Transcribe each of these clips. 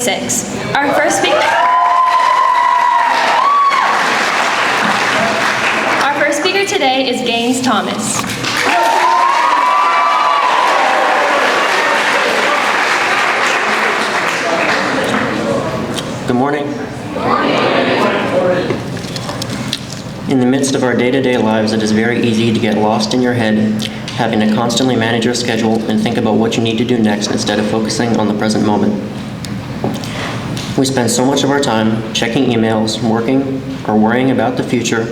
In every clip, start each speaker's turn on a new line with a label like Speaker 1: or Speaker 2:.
Speaker 1: 6. Our first speaker today is Gaines Thomas.
Speaker 2: Good morning. In the midst of our day-to-day lives, it is very easy to get lost in your head, having to constantly manage your schedule and think about what you need to do next instead of focusing on the present moment. We spend so much of our time checking emails, working, or worrying about the future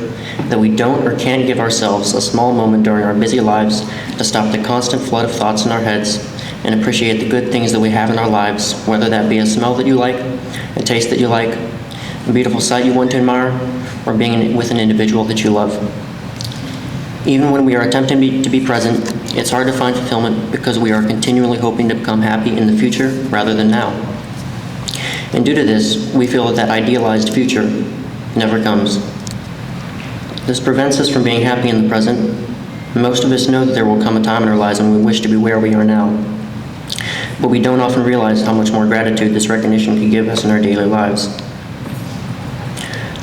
Speaker 2: that we don't or can't give ourselves a small moment during our busy lives to stop the constant flood of thoughts in our heads and appreciate the good things that we have in our lives, whether that be a smell that you like, a taste that you like, a beautiful sight you want to admire, or being with an individual that you love. Even when we are attempting to be present, it's hard to find fulfillment because we are continually hoping to become happy in the future rather than now. And due to this, we feel that idealized future never comes. This prevents us from being happy in the present. Most of us know that there will come a time in our lives when we wish to be where we are now. But we don't often realize how much more gratitude this recognition can give us in our daily lives.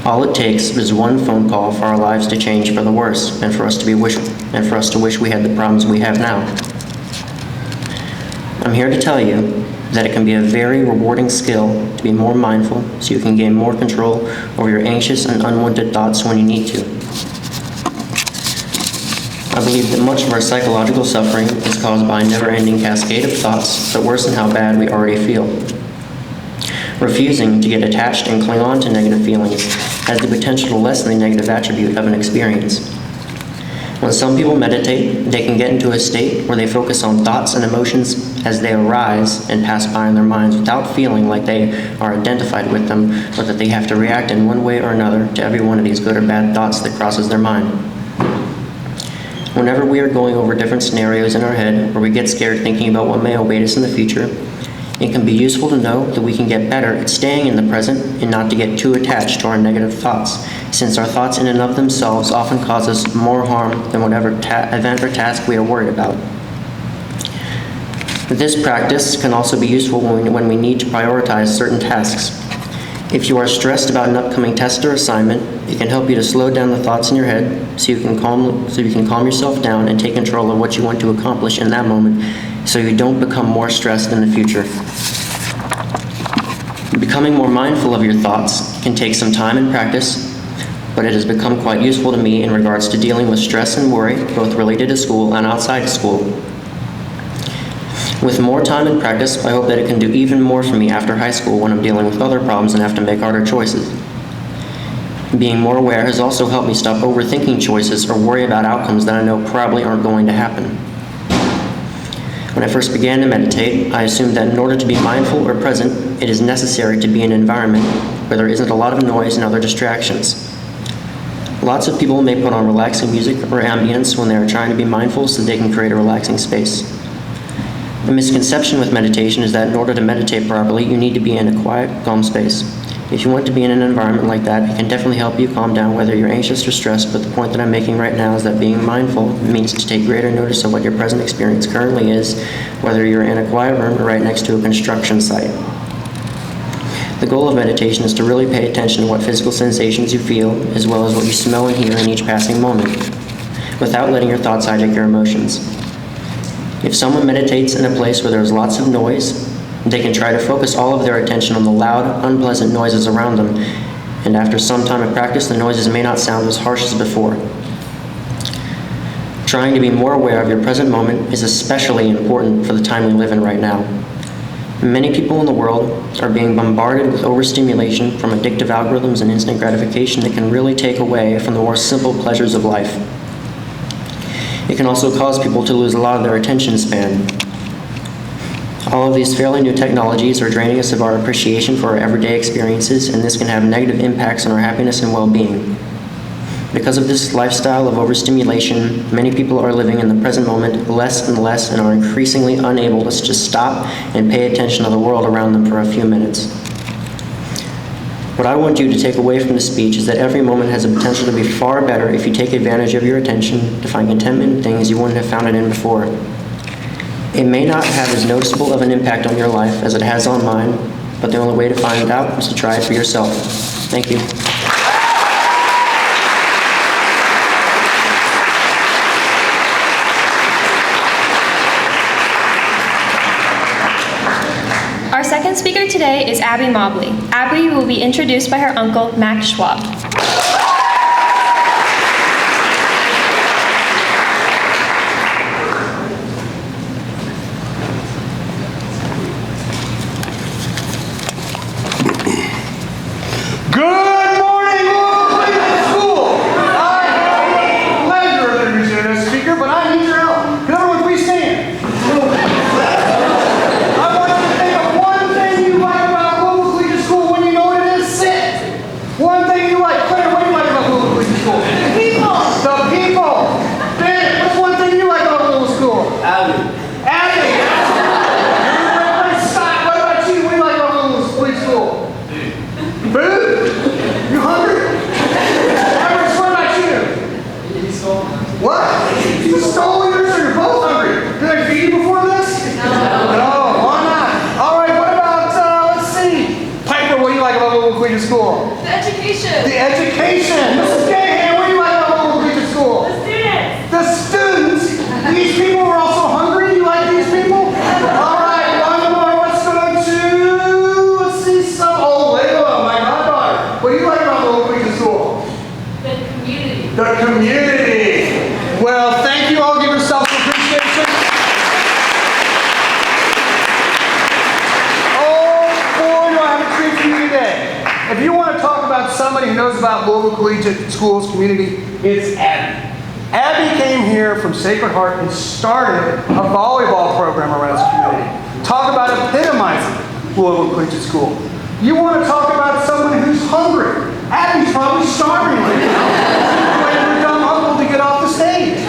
Speaker 2: All it takes is one phone call for our lives to change for the worse and for us to wish we had the problems we have now. I'm here to tell you that it can be a very rewarding skill to be more mindful so you can gain more control over your anxious and unwanted thoughts when you need to. I believe that much of our psychological suffering is caused by a never-ending cascade of thoughts that worsen how bad we already feel. Refusing to get attached and cling on to negative feelings has the potential to lessen the negative attribute of an experience. When some people meditate, they can get into a state where they focus on thoughts and emotions as they arise and pass by in their minds without feeling like they are identified with them or that they have to react in one way or another to every one of these good or bad thoughts that crosses their mind. Whenever we are going over different scenarios in our head where we get scared thinking about what may await us in the future, it can be useful to know that we can get better at staying in the present and not to get too attached to our negative thoughts, since our thoughts in and of themselves often cause us more harm than whatever event or task we are worried about. This practice can also be useful when we need to prioritize certain tasks. If you are stressed about an upcoming test or assignment, it can help you to slow down the thoughts in your head so you can calm yourself down and take control of what you want to accomplish in that moment so you don't become more stressed in the future. Becoming more mindful of your thoughts can take some time and practice, but it has become quite useful to me in regards to dealing with stress and worry, both related to school and outside of school. With more time and practice, I hope that it can do even more for me after high school when I'm dealing with other problems and have to make harder choices. Being more aware has also helped me stop overthinking choices or worry about outcomes that I know probably aren't going to happen. When I first began to meditate, I assumed that in order to be mindful or present, it is necessary to be in an environment where there isn't a lot of noise and other distractions. Lots of people may put on relaxing music or ambience when they are trying to be mindful so they can create a relaxing space. The misconception with meditation is that in order to meditate properly, you need to be in a quiet, calm space. If you want to be in an environment like that, it can definitely help you calm down whether you're anxious or stressed, but the point that I'm making right now is that being mindful means to take greater notice of what your present experience currently is, whether you're in a quiet room or right next to a construction site. The goal of meditation is to really pay attention to what physical sensations you feel, as well as what you smell and hear in each passing moment, without letting your thoughts hijack your emotions. If someone meditates in a place where there's lots of noise, they can try to focus all of their attention on the loud, unpleasant noises around them, and after some time of practice, the noises may not sound as harsh as before. Trying to be more aware of your present moment is especially important for the time we live in right now. Many people in the world are being bombarded with overstimulation from addictive algorithms and instant gratification that can really take away from the more simple pleasures of life. It can also cause people to lose a lot of their attention span. All of these fairly new technologies are draining us of our appreciation for our everyday experiences, and this can have negative impacts on our happiness and well-being. Because of this lifestyle of overstimulation, many people are living in the present moment less and less and are increasingly unable to just stop and pay attention to the world around them for a few minutes. What I want you to take away from this speech is that every moment has the potential to be far better if you take advantage of your attention to find contentment in things you wouldn't have found it in before. It may not have as noticeable of an impact on your life as it has on mine, but the only way to find out is to try it for yourself. Thank you.
Speaker 1: Our second speaker today is Abby Mobley. Abby will be introduced by her uncle, Max Schwab.
Speaker 3: Good morning, Mobley School. I have the pleasure of introducing this speaker, but I need your help. Can everyone please stand? I want you to think of one thing you like about Mobley Collegiate School. When you know what it is, sit. One thing you like. Claire, what do you like about Mobley Collegiate School? The people. The people. Ben, what's one thing you like about Mobley School? Abby. Abby. Scott, what about you? What do you like about Mobley Collegiate School? Food? You hungry? Everett, what about you? What? You stole yours, so you're both hungry. Did I feed you before this? No, why not? All right, what about, let's see. Piper, what do you like about Mobley Collegiate School?
Speaker 4: The education.
Speaker 3: The education. Mrs. Gahan, what do you like about Mobley Collegiate School?
Speaker 4: The students.
Speaker 3: The students. These people are also hungry. You like these people? All right, one more. Let's go to, let's see, oh, Layla, my goddaughter. What do you like about Mobley Collegiate School?
Speaker 4: The community.
Speaker 3: The community. Well, thank you all. Give yourselves some appreciation. Oh, boy, do I have a treat for you today. If you want to talk about somebody who knows about Mobley Collegiate School's community, it's Abby. Abby came here from Sacred Heart and started a volleyball program around this community. Talk about epitomizing Mobley Collegiate School. You want to talk about someone who's hungry. Abby's probably starving right now. Waiting for her dumb uncle to get off the stage.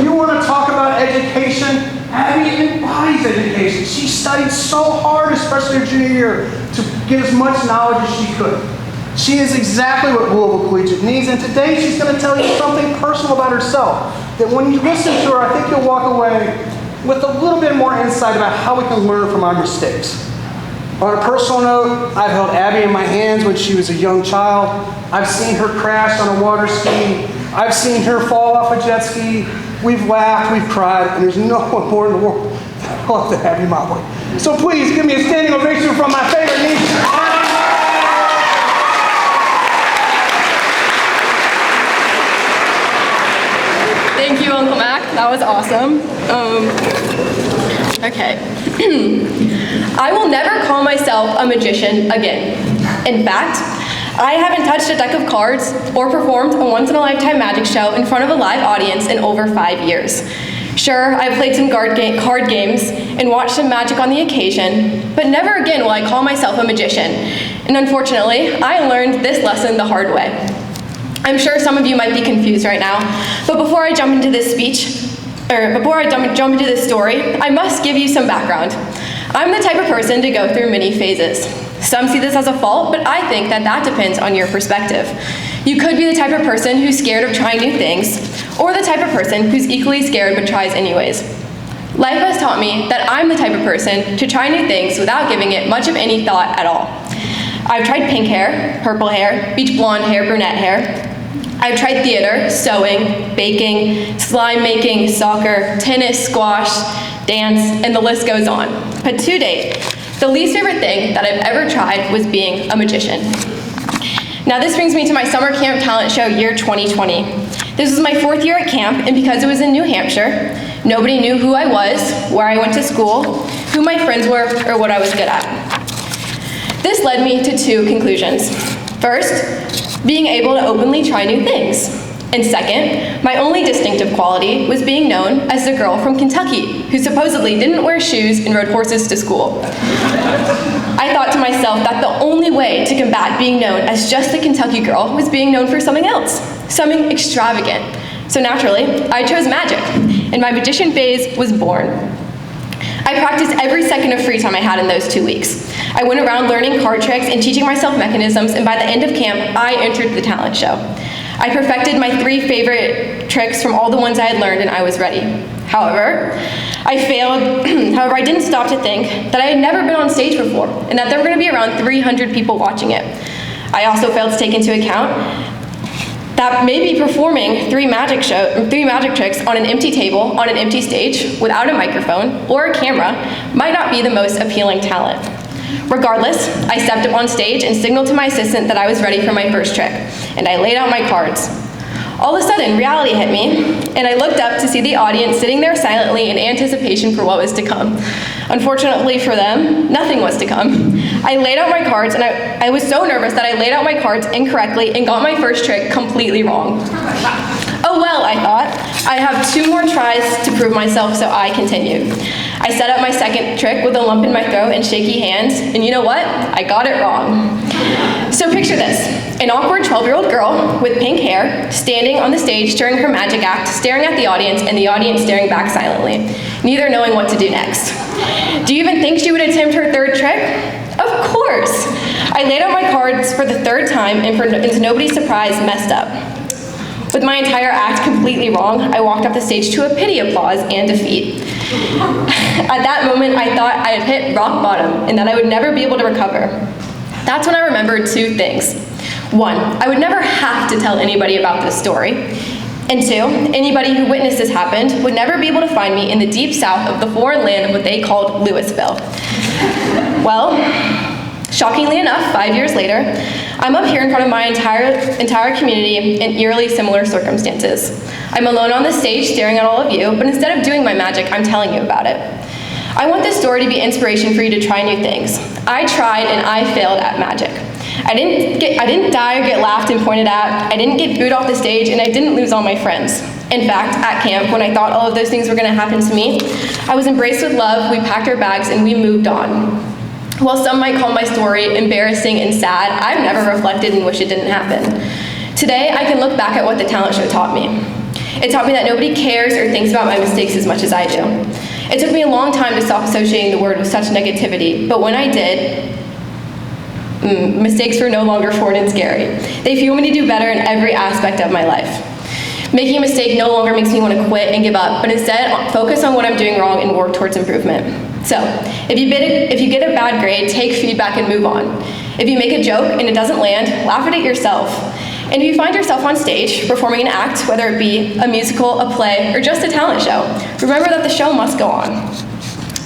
Speaker 3: You want to talk about education. Abby embodies education. She studied so hard, especially her junior year, to get as much knowledge as she could. She is exactly what Louisville Collegiate needs, and today she's going to tell you something personal about herself, that when you listen to her, I think you'll walk away with a little bit more insight about how we can learn from our mistakes. On a personal note, I've held Abby in my hands when she was a young child. I've seen her crash on a water ski. I've seen her fall off a jet ski. We've laughed, we've cried, and there's no one more in the world that I love than Abby Mobley. So please give me a standing ovation from my favorite niece.
Speaker 5: Thank you, Uncle Mac. That was awesome. Okay. I will never call myself a magician again. In fact, I haven't touched a deck of cards or performed a once-in-a-lifetime magic show in front of a live audience in over 5 years. Sure, I've played some card games and watched some magic on the occasion, but never again will I call myself a magician. And unfortunately, I learned this lesson the hard way. I'm sure some of you might be confused right now, but before I jump into this jump into this story, I must give you some background. I'm the type of person to go through many phases. Some see this as a fault, but I think that depends on your perspective. You could be the type of person who's scared of trying new things, or the type of person who's equally scared but tries anyways. Life has taught me that I'm the type of person to try new things without giving it much of any thought at all. I've tried pink hair, purple hair, beach blonde hair, brunette hair. I've tried theater, sewing, baking, slime making, soccer, tennis, squash, dance, and the list goes on. But to date, the least favorite thing that I've ever tried was being a magician. Now this brings me to my summer camp talent show year 2020. This was my 4th year at camp, and because it was in New Hampshire, nobody knew who I was, where I went to school, who my friends were, or what I was good at. This led me to 2 conclusions. First, being able to openly try new things. And second, my only distinctive quality was being known as the girl from Kentucky who supposedly didn't wear shoes and rode horses to school. I thought to myself that the only way to combat being known as just the Kentucky girl was being known for something else, something extravagant. So naturally, I chose magic, and my magician phase was born. I practiced every second of free time I had in those 2 weeks. I went around learning card tricks and teaching myself mechanisms, and by the end of camp, I entered the talent show. I perfected my 3 favorite tricks from all the ones I had learned, and I was ready. However, I failed. However, I didn't stop to think that I had never been on stage before and that there were going to be around 300 people watching it. I also failed to take into account that maybe performing three magic tricks on an empty table, on an empty stage, without a microphone or a camera, might not be the most appealing talent. Regardless, I stepped up on stage and signaled to my assistant that I was ready for my first trick, and I laid out my cards. All of a sudden, reality hit me, and I looked up to see the audience sitting there silently in anticipation for what was to come. Unfortunately for them, nothing was to come. I laid out my cards, and I was so nervous that I laid out my cards incorrectly and got my first trick completely wrong. Oh well, I thought. I have 2 more tries to prove myself, so I continued. I set up my second trick with a lump in my throat and shaky hands, and you know what? I got it wrong. So picture this, an awkward 12-year-old girl with pink hair standing on the stage during her magic act, staring at the audience, and the audience staring back silently, neither knowing what to do next. Do you even think she would attempt her third trick? Of course! I laid out my cards for the 3rd time and to nobody's surprise, messed up. With my entire act completely wrong, I walked up the stage to a pity applause and defeat. At that moment, I thought I had hit rock bottom and that I would never be able to recover. That's when I remembered 2 things. 1, I would never have to tell anybody about this story. And 2, anybody who witnessed this happen would never be able to find me in the deep south of the foreign land of what they called Louisville. Well, shockingly enough, 5 years later, I'm up here in front of my entire community in eerily similar circumstances. I'm alone on the stage staring at all of you, but instead of doing my magic, I'm telling you about it. I want this story to be inspiration for you to try new things. I tried and I failed at magic. I didn't die or get laughed and pointed at. I didn't get booed off the stage, and I didn't lose all my friends. In fact, at camp, when I thought all of those things were going to happen to me, I was embraced with love, we packed our bags, and we moved on. While some might call my story embarrassing and sad, I've never reflected and wish it didn't happen. Today, I can look back at what the talent show taught me. It taught me that nobody cares or thinks about my mistakes as much as I do. It took me a long time to stop associating the word with such negativity, but when I did, mistakes were no longer foreign and scary. They fuel me to do better in every aspect of my life. Making a mistake no longer makes me want to quit and give up, but instead focus on what I'm doing wrong and work towards improvement. So, if you get a bad grade, take feedback and move on. If you make a joke and it doesn't land, laugh at it yourself. And if you find yourself on stage performing an act, whether it be a musical, a play, or just a talent show, remember that the show must go on.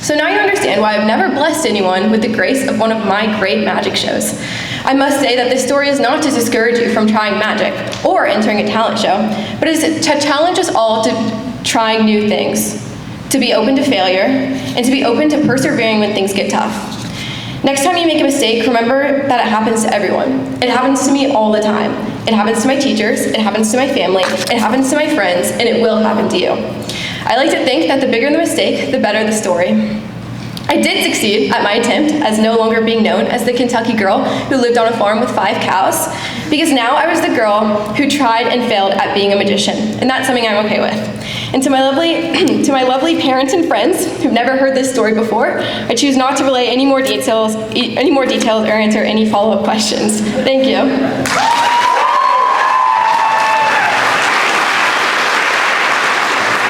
Speaker 5: So now you understand why I've never blessed anyone with the grace of one of my great magic shows. I must say that this story is not to discourage you from trying magic or entering a talent show, but it is to challenge us all to trying new things, to be open to failure, and to be open to persevering when things get tough. Next time you make a mistake, remember that it happens to everyone. It happens to me all the time. It happens to my teachers, it happens to my family, it happens to my friends, and it will happen to you. I like to think that the bigger the mistake, the better the story. I did succeed at my attempt as no longer being known as the Kentucky girl who lived on a farm with 5 cows, because now I was the girl who tried and failed at being a magician, and that's something I'm okay with. And to my lovely parents and friends who've never heard this story before, I choose not to relay any more details or answer any follow-up questions. Thank you.